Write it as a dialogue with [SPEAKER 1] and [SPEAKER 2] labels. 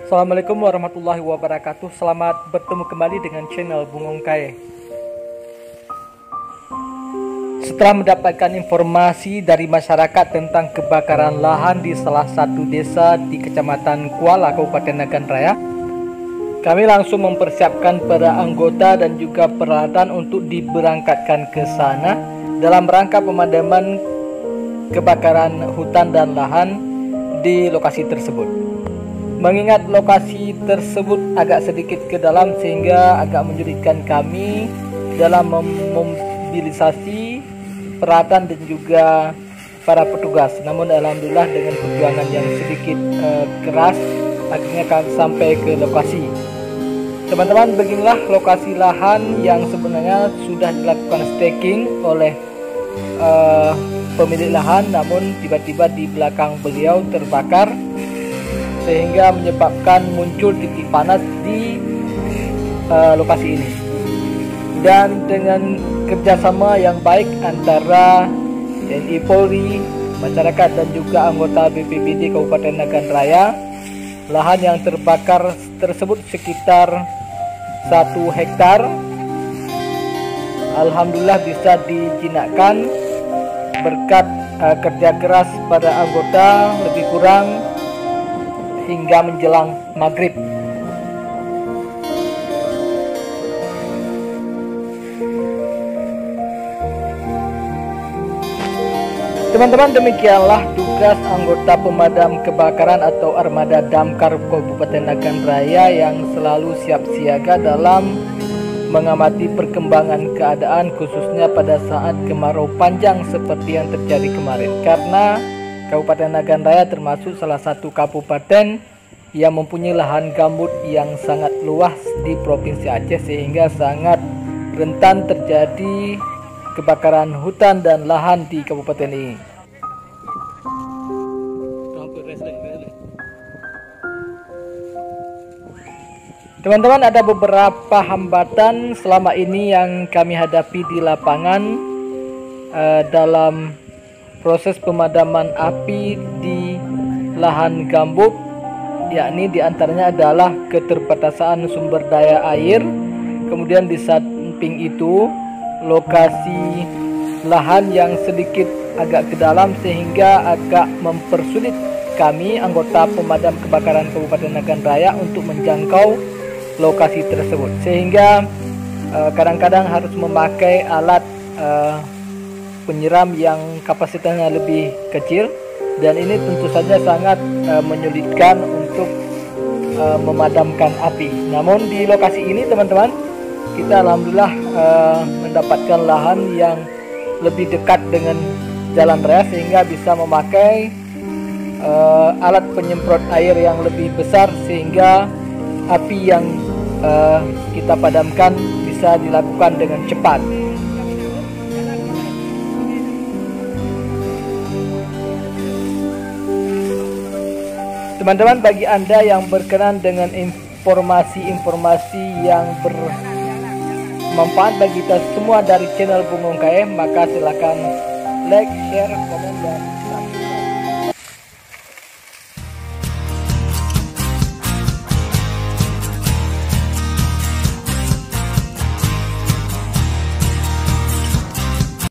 [SPEAKER 1] Assalamualaikum warahmatullahi wabarakatuh. Selamat bertemu kembali dengan channel Bung Ongkae. Setelah mendapatkan informasi dari masyarakat tentang kebakaran lahan di salah satu desa di Kecamatan Kuala, Kabupaten Nagan Raya, kami langsung mempersiapkan para anggota dan juga peralatan untuk diberangkatkan ke sana dalam rangka pemadaman kebakaran hutan dan lahan di lokasi tersebut. Mengingat lokasi tersebut agak sedikit ke dalam sehingga agak menyulitkan kami dalam memobilisasi peralatan dan juga para petugas. Namun alhamdulillah dengan perjuangan yang sedikit keras akhirnya kami sampai ke lokasi. Teman-teman, beginilah lokasi lahan yang sebenarnya sudah dilakukan staking oleh pemilik lahan, namun tiba-tiba di belakang beliau terbakar sehingga menyebabkan muncul titik panas di lokasi ini. Dan dengan kerjasama yang baik antara TNI Polri, masyarakat dan juga anggota BPBD Kabupaten Nagan Raya, lahan yang terbakar tersebut sekitar 1 hektar alhamdulillah bisa dijinakkan berkat kerja keras pada anggota lebih kurang hingga menjelang maghrib. Teman-teman, demikianlah tugas anggota pemadam kebakaran atau armada damkar Kabupaten Nagan Raya yang selalu siap siaga dalam mengamati perkembangan keadaan, khususnya pada saat kemarau panjang seperti yang terjadi kemarin. Karena Kabupaten Nagan Raya termasuk salah satu kabupaten yang mempunyai lahan gambut yang sangat luas di Provinsi Aceh, sehingga sangat rentan terjadi kebakaran hutan dan lahan di kabupaten ini. Teman-teman, ada beberapa hambatan selama ini yang kami hadapi di lapangan dalam proses pemadaman api di lahan gambut, yakni diantaranya adalah keterbatasan sumber daya air, kemudian di samping itu lokasi lahan yang sedikit agak ke dalam sehingga agak mempersulit kami anggota pemadam kebakaran Kabupaten Nagan Raya untuk menjangkau lokasi tersebut, sehingga kadang-kadang harus memakai alat penyiram yang kapasitasnya lebih kecil, dan ini tentu saja sangat menyulitkan untuk memadamkan api. Namun di lokasi ini teman-teman, kita alhamdulillah mendapatkan lahan yang lebih dekat dengan jalan raya sehingga bisa memakai alat penyemprot air yang lebih besar sehingga api yang kita padamkan bisa dilakukan dengan cepat. Teman-teman, bagi Anda yang berkenan dengan informasi-informasi yang bermanfaat bagi kita semua dari channel Bung Ongkae, maka silakan like, share, komen, dan